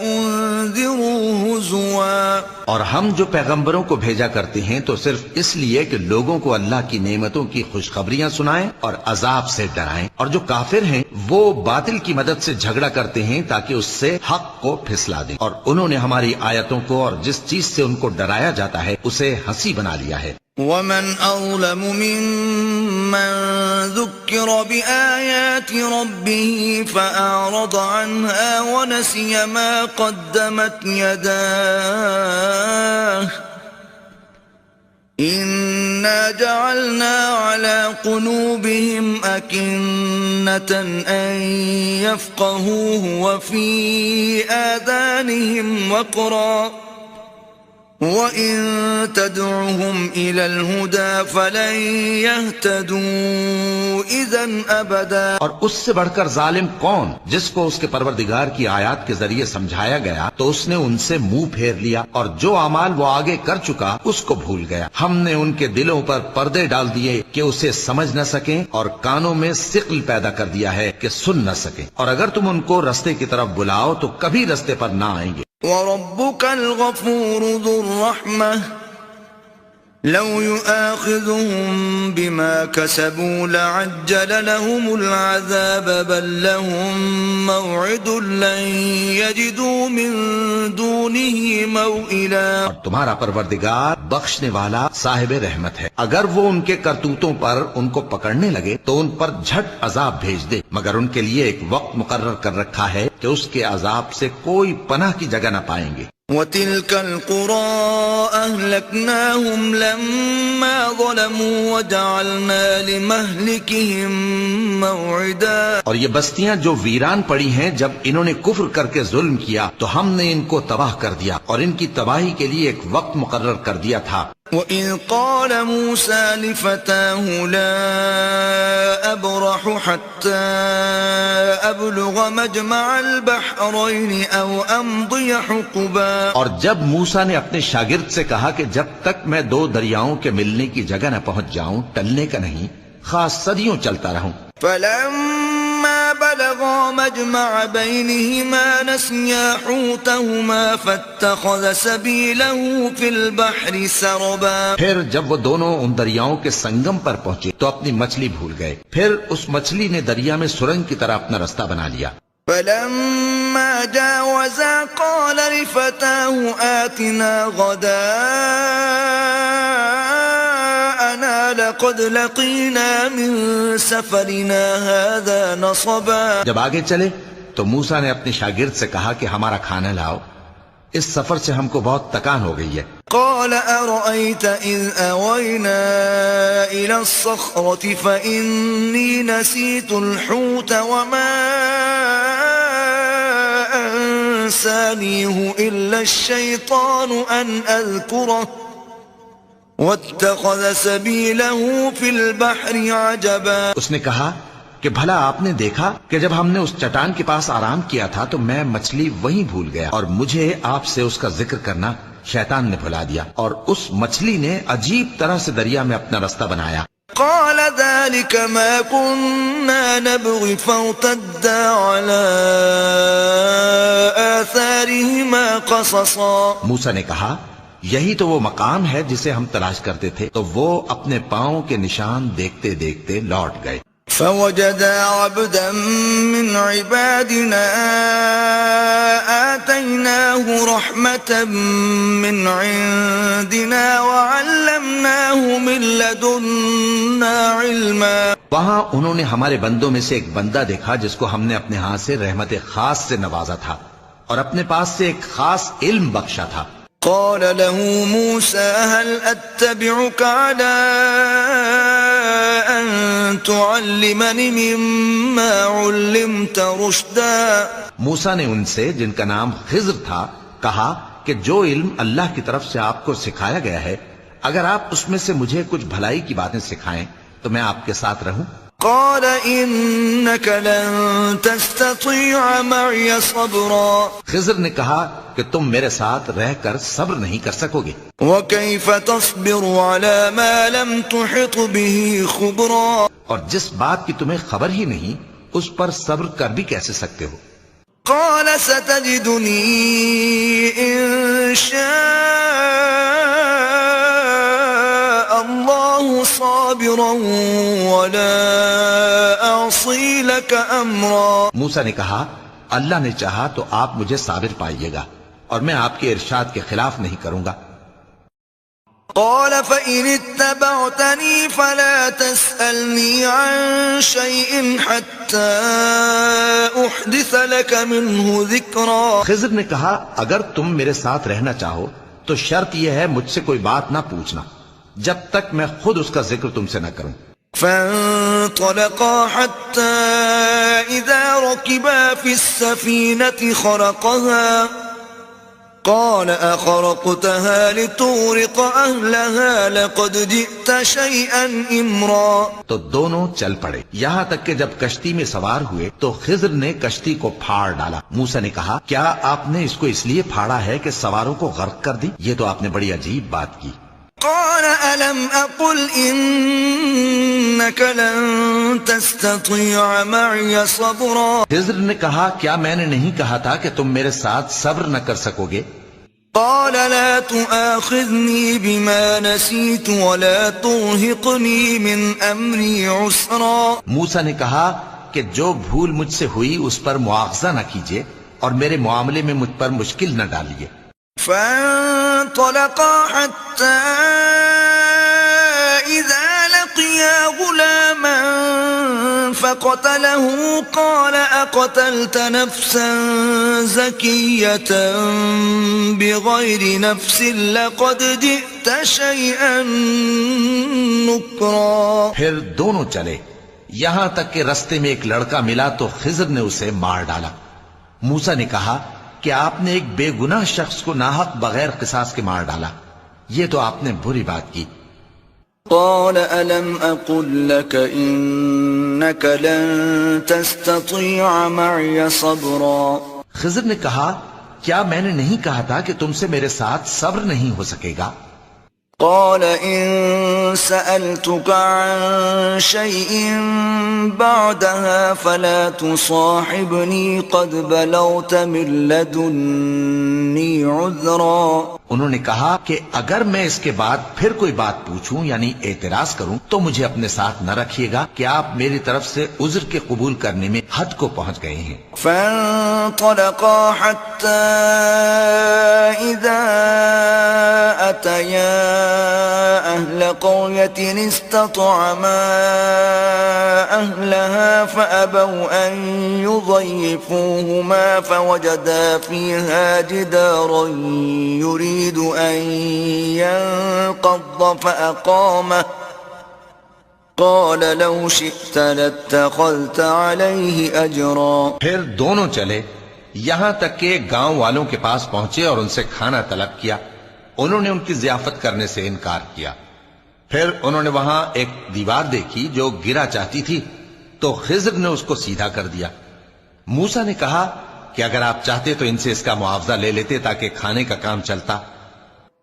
أُنذِرُوا هُزُوًا۔ اور ہم جو پیغمبروں کو بھیجا کرتے ہیں تو صرف اس لیے کہ لوگوں کو اللہ کی نعمتوں کی خوشخبریاں سنائیں اور عذاب سے ڈرائیں، اور جو کافر ہیں وہ باطل کی مدد سے جھگڑا کرتے ہیں تاکہ اس سے حق کو پھسلا دیں، اور انہوں نے ہماری آیتوں کو اور جس چیز سے ان کو ڈرایا جاتا ہے اسے ہنسی بنا لیا ہے۔ وَمَنْ أَظْلَمُ مِمَّنْ ذُكِّرَ بِآيَاتِ رَبِّهِ فَأَعْرَضَ عَنْهَا وَنَسِيَ مَا قَدَّمَتْ يَدَاهُ إِنَّا جَعَلْنَا عَلَى قُلُوبِهِمْ أَكِنَّةً أَن يَفْقَهُوهُ وَفِي آذَانِهِمْ وَقْرًا وَإِن تَدْعُهُمْ إِلَى الْهُدَى فَلَن يَهْتَدُوا إِذًا أَبَدًا۔ اور اس سے بڑھ کر ظالم کون جس کو اس کے پروردگار کی آیات کے ذریعے سمجھایا گیا تو اس نے ان سے منہ پھیر لیا، اور جو اعمال وہ آگے کر چکا اس کو بھول گیا۔ ہم نے ان کے دلوں پر پردے ڈال دیے کہ اسے سمجھ نہ سکیں، اور کانوں میں ثقل پیدا کر دیا ہے کہ سن نہ سکیں، اور اگر تم ان کو رستے کی طرف بلاؤ تو کبھی رستے پر نہ آئیں گے۔ وَرَبُّكَ الْغَفُورُ ذُو الرَّحْمَةِ لَوْ يُؤَاخِذُهُم بِمَا كَسَبُوا لَعَجَّلَ لَهُمُ الْعَذَابَ بَل لَّهُم مَّوْعِدٌ لَّن يَجِدُوا مِن دُونِهِ مَوْئِلًا۔ اور تمہارا پروردگار بخشنے والا صاحب رحمت ہے، اگر وہ ان کے کرتوتوں پر ان کو پکڑنے لگے تو ان پر جھٹ عذاب بھیج دے، مگر ان کے لیے ایک وقت مقرر کر رکھا ہے کہ اس کے عذاب سے کوئی پناہ کی جگہ نہ پائیں گے۔ وَتِلْكَ الْقُرَىٰ أَهْلَكْنَاهُمْ لَمَّا ظَلَمُوا وَجَعَلْنَا لِمَهْلِكِهِم مَّوْعِدًا۔ اور یہ بستیاں جو ویران پڑی ہیں جب انہوں نے کفر کر کے ظلم کیا تو ہم نے ان کو تباہ کر دیا، اور ان کی تباہی کے لیے ایک وقت مقرر کر دیا تھا۔ وَإِذْ قَالَ مُوسَىٰ لِفَتَاهُ لَا أَبْرَحُ حَتَّىٰ أَبْلُغَ مَجْمَعَ الْبَحْرَيْنِ أَوْ أَمْضِيَ حُقُبًا۔ اور جب موسیٰ نے اپنے شاگرد سے کہا کہ جب تک میں دو دریاؤں کے ملنے کی جگہ نہ پہنچ جاؤں ٹلنے کا نہیں، خاص صدیوں چلتا رہوں۔ فَلَمَّا بَلَغَا مَجْمَعَ بَيْنِهِمَا نَسِيَا حُوتَهُمَا فَاتَّخَذَ سَبِيلَهُ فِي الْبَحْرِ سَرَبًا۔ پھر جب وہ دونوں ان دریاؤں کے سنگم پر پہنچے تو اپنی مچھلی بھول گئے، پھر اس مچھلی نے دریا میں سرنگ کی طرح اپنا رستہ بنا لیا۔ فَلَمَّا جَاوَزَا قَالَ لِفَتَاهُ آتِنَا غَدَاءَنَا لَقَدْ لَقِينَا مِن سَفَرِنَا هَٰذَا نَصَبًا۔ جب آگے چلے تو موسیٰ نے اپنے شاگرد سے کہا کہ ہمارا کھانا لاؤ، اس سفر سے ہم کو بہت تکان ہو گئی ہے۔ قال أرأيت إذ أوينا إلى الصخرة فإني نسيت الحوت وما أنسانيه إلا الشيطان أن أذكره واتخذ سبيله في البحر عجبا۔ اس نے کہا کہ بھلا آپ نے دیکھا کہ جب ہم نے اس چٹان کے پاس آرام کیا تھا تو میں مچھلی وہیں بھول گیا، اور مجھے آپ سے اس کا ذکر کرنا شیطان نے بھلا دیا، اور اس مچھلی نے عجیب طرح سے دریا میں اپنا رستہ بنایا۔ قال ذلك ما كنا نبغي فارتدا على آثارهما قصصا۔ موسیٰ نے کہا یہی تو وہ مقام ہے جسے ہم تلاش کرتے تھے، تو وہ اپنے پاؤں کے نشان دیکھتے دیکھتے لوٹ گئے۔ فوجدا عبدا من عبادنا آتيناه رحمة من عندنا وعلمناه من لدنا علما۔ وہاں انہوں نے ہمارے بندوں میں سے ایک بندہ دیکھا جس کو ہم نے اپنے ہاتھ سے رحمت خاص سے نوازا تھا، اور اپنے پاس سے ایک خاص علم بخشا تھا۔ قال له موسى هل أتبعك على أن تعلمني مما علمت رشدا۔ موسیٰ نے ان سے جن کا نام خضر تھا کہا کہ جو علم اللہ کی طرف سے آپ کو سکھایا گیا ہے، اگر آپ اس میں سے مجھے کچھ بھلائی کی باتیں سکھائیں تو میں آپ کے ساتھ رہوں۔ قال إنك لن تستطيع معي صبرا۔ خضر نے کہا کہ تم میرے ساتھ رہ کر صبر نہیں کر سکو گے۔ وكيف تصبر على ما لم تحط به خبرا۔ اور جس بات کی تمہیں خبر ہی نہیں اس پر صبر کر بھی کیسے سکتے ہو۔ قال ستجدني إن شاء الله صابرا ولا أعصي لك أمرا۔ موسیٰ نے کہا اللہ نے چاہا تو آپ مجھے صابر پائیے گا، اور میں آپ کے ارشاد کے خلاف نہیں کروں گا۔ قال فإن اتبعتني فلا تسألني عن شيء حتى أحدث لك منه ذكرا۔ خضر نے کہا اگر تم میرے ساتھ رہنا چاہو تو شرط یہ ہے مجھ سے کوئی بات نہ پوچھنا جب تک میں خود اس کا ذکر تم سے نہ کروں۔ فانطلقا حتى إذا ركبا في السفينة خرقها قال أخرقتها لتغرق أهلها لقد جئت شيئا إمرا. تو دونوں چل پڑے یہاں تک کہ جب کشتی میں سوار ہوئے تو خضر نے کشتی کو پھاڑ ڈالا. موسیٰ نے کہا کیا آپ نے اس کو اس لیے پھاڑا ہے کہ سواروں کو غرق کر دی؟ یہ تو آپ نے بڑی عجیب بات کی. قال ألم أقل إنك لن تستطيع معي صبرا. خضر نے کہا کیا میں نے نہیں کہا تھا کہ تم میرے ساتھ صبر نہ کر سکو گے؟ قال لا تؤاخذني بما نسيت ولا ترهقني من أمري عسرا. موسیٰ نے کہا کہ جو بھول مجھ سے ہوئی اس پر مواخذہ نہ کیجیے اور میرے معاملے میں مجھ پر مشکل نہ ڈالیے. فانطلقا حتى إذا لقيا غلاما فقتله قال أقتلت نفسا زكية بغير نفس لقد جئت شيئا نكرا. پھر دونوں چلے یہاں تک کہ رستے میں ایک لڑکا ملا تو خضر نے اسے مار ڈالا. موسیٰ نے کہا کہ آپ نے ایک بے گناہ شخص کو ناحق بغیر قصاص کے مار ڈالا، یہ تو آپ نے بری بات کی. قال ألم أقل لك إنك لن تستطيع معي صبرا. خضر نے کہا کیا میں نے نہیں کہا تھا کہ تم سے میرے ساتھ صبر نہیں ہو سکے گا؟ قال إن سألتك عن شيء بعدها فلا تصاحبني قد بلغت من لدني عذرا. انہوں نے کہا کہ اگر میں اس کے بعد پھر کوئی بات پوچھوں یعنی اعتراض کروں تو مجھے اپنے ساتھ نہ رکھیے گا کہ آپ میری طرف سے عذر کے قبول کرنے میں حد کو پہنچ گئے ہیں. فانطلقا حتى إذا أتيا أهل قرية استطعما أهلها فأبوا أن يضيفوهما فوجدا فيها جدارا يريد أن ينقض فأقامه قال لو شئت لاتخذت عليه أجرا. پھر دونوں چلے یہاں تک کہ گاؤں والوں کے پاس پہنچے اور ان سے کھانا طلب کیا. انہوں نے ان کی ضیافت کرنے سے انکار کیا. پھر انہوں نے وہاں ایک دیوار دیکھی جو گرا چاہتی تھی تو خضر نے اس کو سیدھا کر دیا. موسیٰ نے کہا کہ اگر آپ چاہتے تو ان سے اس کا معاوضہ لے لیتے تاکہ کھانے کا کام چلتا.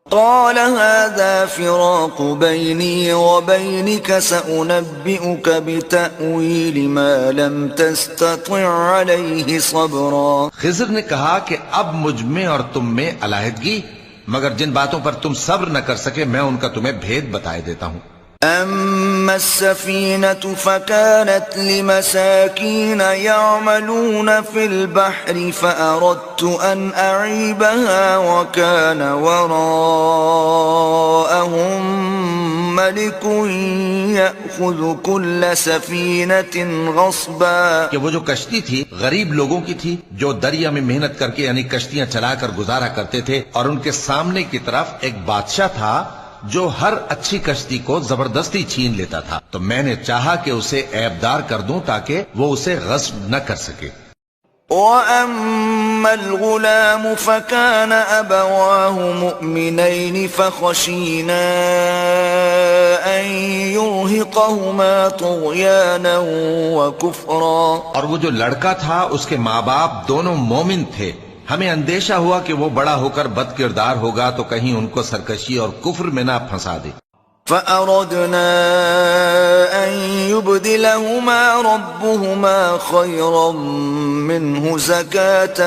قال هذا فراق بيني وبينك سأنبئك بتأويل ما لم تستطع عليه صبرا. خضر نے کہا کہ اب مجھ میں اور تم میں علیحدگی، مگر جن باتوں پر تم صبر نہ کر سکے میں ان کا تمہیں بھید بتائے دیتا ہوں. أما السفينة فكانت لمساكين يعملون في البحر فأردت أن أعيبها وكان وراءهم ملك يأخذ كل سفينة غصبا. کہ وہ جو کشتی تھی غریب لوگوں کی تھی جو دریا میں محنت کر کے یعنی کشتیاں چلا کر گزارا کرتے تھے، اور ان کے سامنے کی طرف ایک بادشاہ تھا جو ہر اچھی کشتی کو زبردستی چھین لیتا تھا. تو میں نے چاہا کہ اسے عیبدار کر دوں تاکہ وہ اسے غصب نہ کر سکے. وَأَمَّا الْغُلَامُ فَكَانَ أَبَوَاهُ مُؤْمِنَيْنِ فَخَشِينَا أَن يُرْهِقَهُمَا طُغْيَانًا وَكُفْرًا. اور وہ جو لڑکا تھا اس کے ماں باپ دونوں مومن تھے. ہمیں اندیشہ ہوا کہ وہ بڑا ہو کر بد کردار ہوگا تو کہیں ان کو سرکشی اور کفر میں نہ پھنسا دے. فَأَرَدْنَا أَن يُبْدِلَهُمَا رَبُّهُمَا خَيْرًا مِّنْهُ زَكَاةً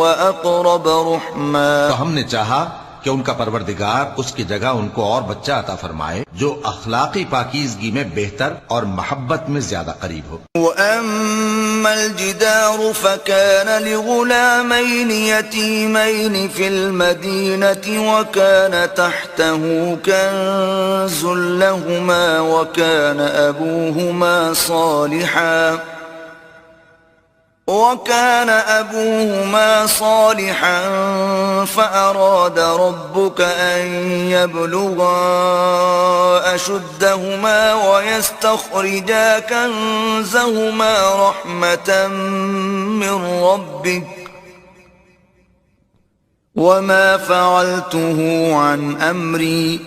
وَأَقْرَبَ رُحْمًا. تو ہم نے چاہا کہ ان کا پروردگار اس کی جگہ ان کو اور بچہ عطا فرمائے جو اخلاقی پاکیزگی میں بہتر اور محبت میں زیادہ قریب ہو. وَأَمَّا الْجِدَارُ فَكَانَ لِغُلَامَيْنِ يَتِيمَيْنِ فِي الْمَدِينَةِ وَكَانَ تَحْتَهُ كَنزٌ لَهُمَا وَكَانَ أَبُوهُمَا صَالِحًا فَأَرَادَ رَبُّكَ أَن يَبْلُغَا أَشُدَّهُمَا وَيَسْتَخْرِجَا كَنزَهُمَا رَحْمَةً مِّن رَّبِّكَ وما فعلته عن أمري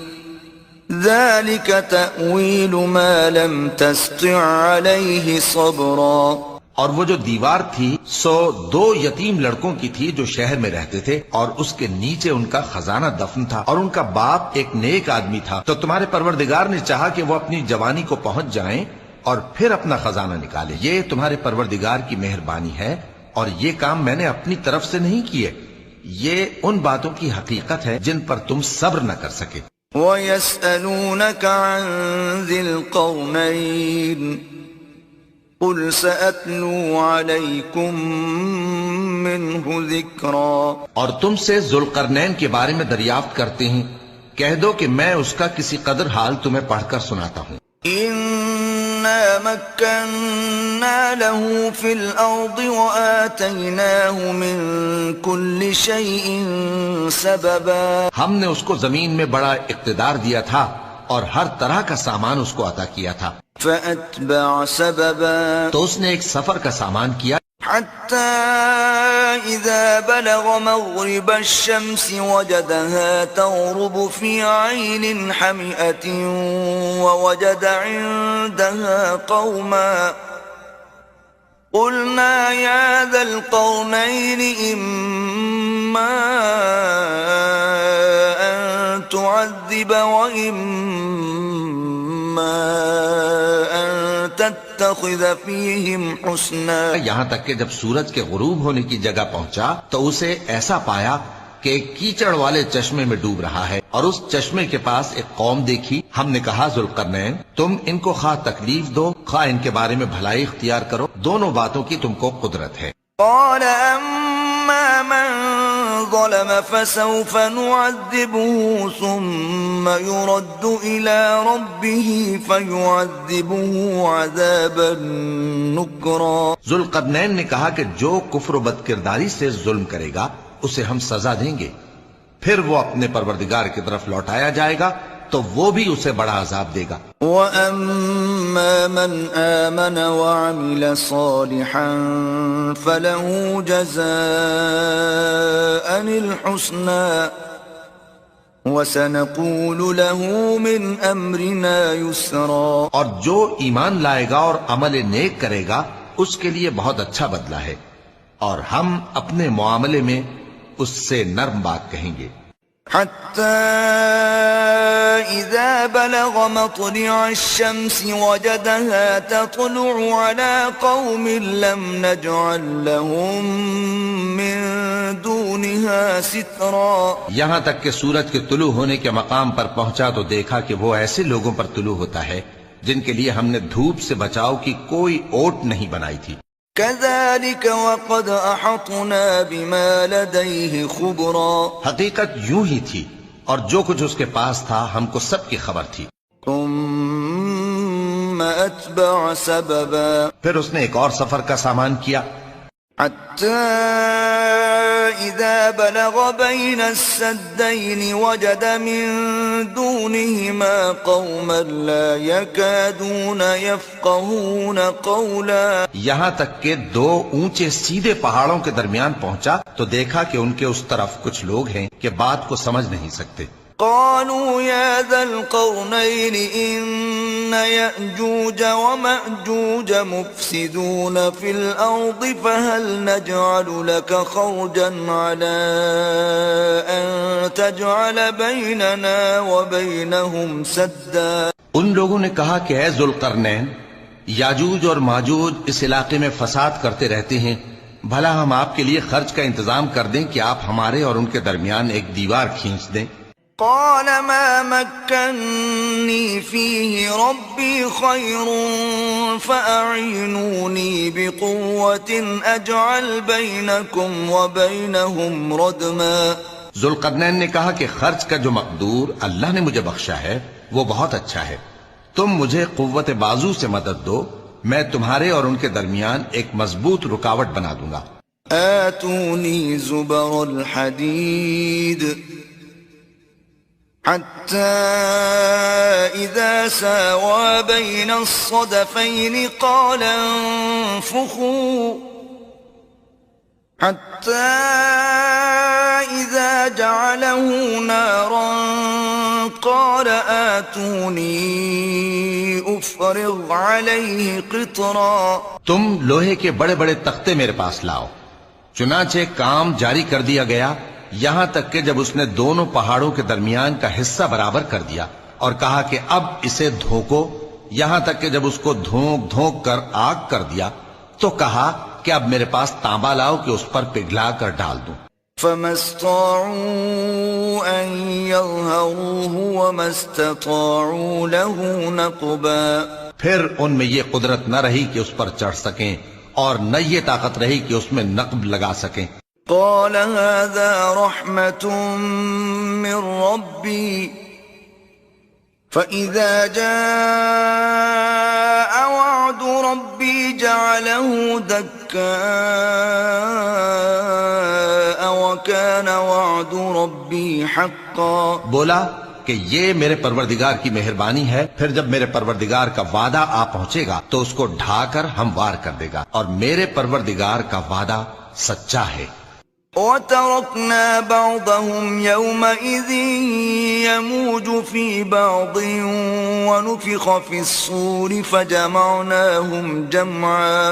ذلك تأويل ما لم تستطع عليه صبرا. اور وہ جو دیوار تھی سو 2 یتیم لڑکوں کی تھی جو شہر میں رہتے تھے، اور اس کے نیچے ان کا خزانہ دفن تھا، اور ان کا باپ ایک نیک آدمی تھا. تو تمہارے پروردگار نے چاہا کہ وہ اپنی جوانی کو پہنچ جائیں اور پھر اپنا خزانہ نکالے. یہ تمہارے پروردگار کی مہربانی ہے، اور یہ کام میں نے اپنی طرف سے نہیں کیے. یہ ان باتوں کی حقیقت ہے جن پر تم صبر نہ کر سکے. وَيَسْأَلُونَكَ عَنْ ذِي الْقَرْنَيْنِ قُلْ سَأَتْلُو عَلَيْكُمْ مِنْهُ ذِكْرًا. اور تم سے ذوالقرنین کے بارے میں دریافت کرتے ہیں، کہہ دو کہ میں اس کا کسی قدر حال تمہیں پڑھ کر سناتا ہوں. إِنَّا مَكَّنَّا لَهُ فِي الْأَرْضِ وَآتَيْنَاهُ مِنْ كُلِّ شَيْءٍ سَبَبًا. ہم نے اس کو زمین میں بڑا اقتدار دیا تھا اور ہر طرح کا سامان اس کو عطا کیا تھا. فَأَتْبَعَ سَبَبًا. تو اس نے ایک سفر کا سامان کیا، حَتَّى إِذَا بَلَغَ مَغْرِبَ الشَّمْسِ وَجَدَهَا تَغْرُبُ فِي عَيْنٍ حَمِئَةٍ وَوَجَدَ عِندَهَا قَوْمًا قُلْنَا يَا ذَا الْقَرْنَيْنِ إِمَّا أَن تُعَذِّبَ وَإِمَّا أَن تَتَّخِذَ فِيهِمْ حُسْنًا. یہاں تک کہ جب سورج کے غروب ہونے کی جگہ پہنچا تو اسے ایسا پایا کہ ایک کیچڑ والے چشمے میں ڈوب رہا ہے، اور اس چشمے کے پاس ایک قوم دیکھی. ہم نے کہا ذوالقرنین، تم ان کو خواہ تکلیف دو خواہ ان کے بارے میں بھلائی اختیار کرو، دونوں باتوں کی تم کو قدرت ہے. قال أما من ظلم فسوف نعذبه ثم يرد إلى ربه فيعذبه عذابا نكرا. ذوالقرنین نے کہا کہ جو کفر و بد کرداری سے ظلم کرے گا اسے ہم سزا دیں گے، پھر وہ اپنے پروردگار کی طرف لوٹایا جائے گا تو وہ بھی اسے بڑا عذاب دے گا. وَأَمَّا مَنْ آمَنَ وَعَمِلَ صَالِحًا فَلَهُ جَزَاءً الْحُسْنَى وَسَنَقُولُ لَهُ مِنْ أَمْرِنَا يُسْرًا. اور جو ایمان لائے گا اور عمل نیک کرے گا اس کے لیے بہت اچھا بدلہ ہے، اور ہم اپنے معاملے میں اس سے نرم بات کہیں گے. حتى إذا بلغ مطلع الشمس وجدها تطلع على قوم لم نجعل لهم من دونها سترا. یہاں تک کہ سورج کے طلوع ہونے کے مقام پر پہنچا تو دیکھا کہ وہ ایسے لوگوں پر طلوع ہوتا ہے جن کے لیے ہم نے دھوپ سے بچاؤ کی کوئی اوٹ نہیں بنائی تھی. كذلك وقد أحطنا بما لديه خبرا. حقیقت یوں ہی تھی، اور جو کچھ اس کے پاس تھا ہم کو سب کی خبر تھی. ثم أتبع سببا. پھر اس نے ایک اور سفر کا سامان کیا، حتى إذا بلغ بين السدين وجد من دونهما قوما لا يكادون يفقهون قولا. یہاں تک کہ 2 اونچے سیدھے پہاڑوں کے درمیان پہنچا تو دیکھا کہ ان کے اس طرف کچھ لوگ ہیں کہ بات کو سمجھ نہیں سکتے. قالوا يا ذا القرنين إن يأجوج ومأجوج مفسدون في الأرض فهل نجعل لك خرجا على أن تجعل بيننا وبينهم سدا. ان لوگوں نے کہا کہ اے ذوالقرنین، یاجوج اور ماجوج اس علاقے میں فساد کرتے رہتے ہیں، بھلا ہم آپ کے لیے خرچ کا انتظام کر دیں کہ آپ ہمارے اور ان کے درمیان ایک دیوار کھینچ دیں. قال ما مكنني فيه ربي خير فأعينوني بقوة أجعل بينكم وبينهم ردما. ذوالقرنین نے کہا کہ خرچ کا جو مقدور اللہ نے مجھے بخشا ہے وہ بہت اچھا ہے، تم مجھے قوت بازو سے مدد دو، میں تمہارے اور ان کے درمیان ایک مضبوط رکاوٹ بنا دوں گا. آتوني زبر الحديد حتى إذا ساوى بين الصدفين قال انفخوا حتى إذا له نارا قال آتوني أفرغ عليه قطرا. تم لوہے کے بڑے بڑے تختے میرے پاس لاؤ. چنانچہ کام جاری کر دیا گیا یہاں تک کہ جب اس نے دونوں پہاڑوں کے درمیان کا حصہ برابر کر دیا اور کہا کہ اب اسے دھوکو، یہاں تک کہ جب اس کو دھونک دھونک کر آگ کر دیا تو کہا کہ اب میرے پاس تانبا لاؤ کہ اس پر پگھلا کر ڈال دوں. فما استطاعوا أن يظهروه وما استطاعوا له نقبا. پھر ان میں یہ قدرت نہ رہی کہ اس پر چڑھ سکیں اور نہ یہ طاقت رہی کہ اس میں نقب لگا سکیں. قال هذا رحمة من ربي فإذا جاء وعد ربي جعله دكاء وكان وعد ربي حقا. بولا کہ یہ میرے پروردگار کی مہربانی ہے، پھر جب میرے پروردگار کا وعدہ آ پہنچے گا تو اس کو ڈھا کر ہموار کر دے گا، اور میرے پروردگار کا وعدہ سچا ہے. وَتَرَكْنَا بَعْضَهُمْ يَوْمَئِذٍ يَمُوجُ فِي بَعْضٍ وَنُفِخَ فِي الصُّورِ فَجَمَعْنَاهُمْ جَمْعًا.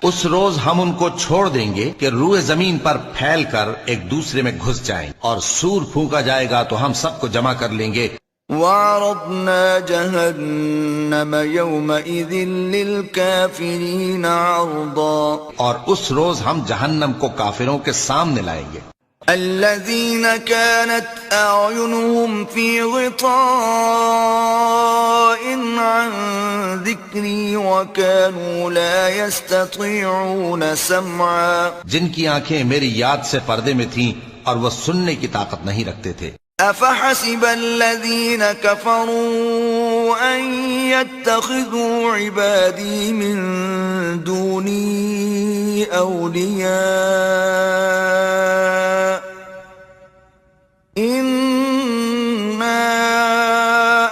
اس روز ہم ان کو چھوڑ دیں گے کہ روئے زمین پر پھیل کر ایک دوسرے میں گھس جائیں، اور سور پھونکا جائے گا تو ہم سب کو جمع کر لیں گے. وَعَرَضْنَا جَهَنَّمَ يَوْمَئِذٍ لِلْكَافِرِينَ عَرْضًا. اور اس روز ہم جہنم کو کافروں کے سامنے لائیں گے. الذين كانت أعينهم في غطاء عن ذكري وكانوا لا يستطيعون سمعا. جن کی آنکھیں میری یاد سے پردے میں تھیں اور وہ سننے کی طاقت نہیں رکھتے تھے. أفحسب الذين كفروا أن يتخذوا عبادي من دوني أولياء إنا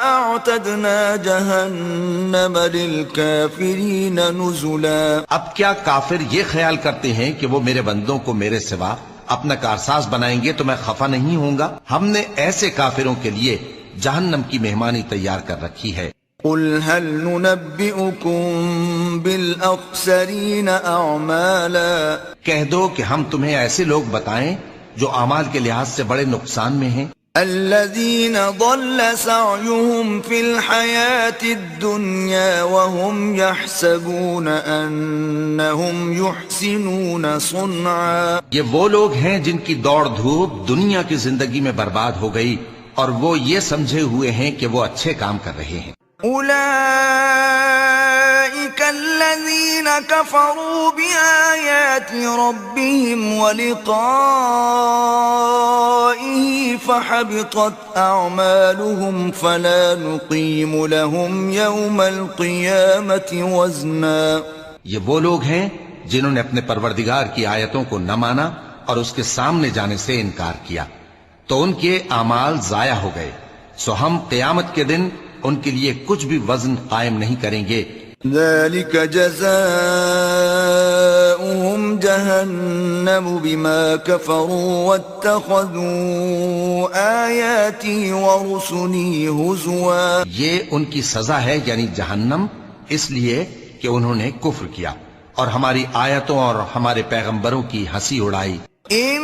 أعتدنا جهنم للكافرين نزلا. اب کیا کافر یہ خیال کرتے ہیں کہ وہ میرے بندوں کو میرے سوا اپنا کارساز بنائیں گے تو میں خفا نہیں ہوں گا؟ ہم نے ایسے کافروں کے لیے جہنم کی مہمانی تیار کر رکھی ہے. قل هل ننبئكم بالأخسرين أعمالا. کہہ دو کہ ہم تمہیں ایسے لوگ بتائیں جو اعمال کے لحاظ سے بڑے نقصان میں ہیں. الذين ضل سعيهم في الحياة الدنيا وهم يحسبون أنهم يحسنون صنعا. یہ وہ لوگ ہیں جن کی دوڑ دھوپ دنیا کی زندگی میں برباد ہو گئی اور وہ یہ سمجھے ہوئے ہیں کہ وہ اچھے کام کر رہے ہیں. أولئك الذين كفروا بآيات ربهم ولقائه فحبطت أعمالهم فلا نقيم لهم يوم القيامة وزنا. یہ وہ لوگ ہیں جنہوں نے اپنے پروردگار کی آیتوں کو نہ مانا اور اس کے سامنے جانے سے انکار کیا تو ان کے اعمال ضائع ہو گئے، سو ہم قیامت کے دن ان کے لیے کچھ بھی وزن قائم نہیں کریں گے. ذلك جزاؤهم جهنم بما كفروا واتخذوا آياتي ورسلي هزوا. یہ ان کی سزا ہے یعنی جہنم، اس لیے کہ انہوں نے کفر کیا اور ہماری آیتوں اور ہمارے پیغمبروں کی ہنسی اڑائی. ان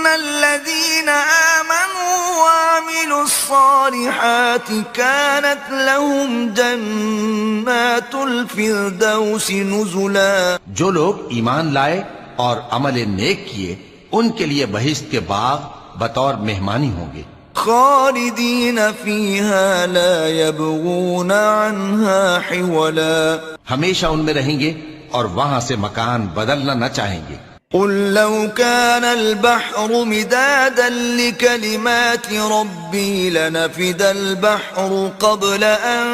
الذين آمنوا وعملوا الصالحات كانت لهم جنات الفردوس نزلا. جو لوگ ایمان لائے اور عمل نیک کیے ان کے لیے بہشت کے باغ بطور مہمانی ہوں گے. خالدین فیہا لا یبغون عنہا حولا. ہمیشہ ان میں رہیں گے اور وہاں سے مکان بدلنا نہ چاہیں گے. قل لو كان البحر مدادا لكلمات ربي لنفد البحر قبل أن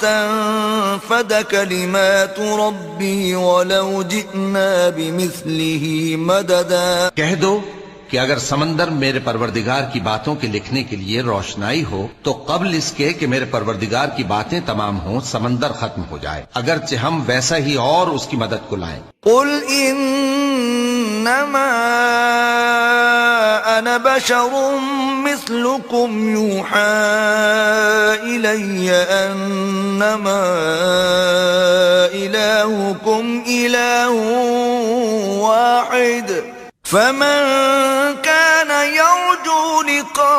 تنفد كلمات ربي ولو جئنا بمثله مددا. کہہ دو کہ اگر سمندر میرے پروردگار کی باتوں کے لکھنے کے لیے روشنائی ہو تو قبل اس کے کہ میرے پروردگار کی باتیں تمام ہوں سمندر ختم ہو جائے، اگرچہ ہم ویسا ہی اور اس کی مدد کو لائیں. قل انما أنا بشر مثلكم يوحى إلي أنما إلهكم إله واحد فمن كان يرجو لقاء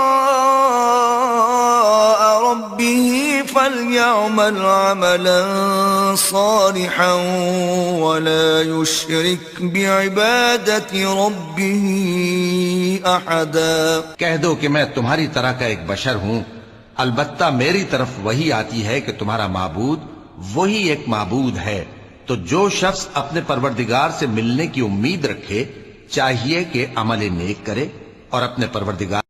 ربه فليعمل عملا صالحا ولا يشرك بعبادة ربه أحدا. کہہ دو کہ میں تمہاری طرح کا ایک بشر ہوں، البتہ میری طرف وہی آتی ہے کہ تمہارا معبود وہی ایک معبود ہے. تو جو شخص اپنے پروردگار سے ملنے کی امید رکھے چاہیے کہ عمل نیک کرے اور اپنے پروردگار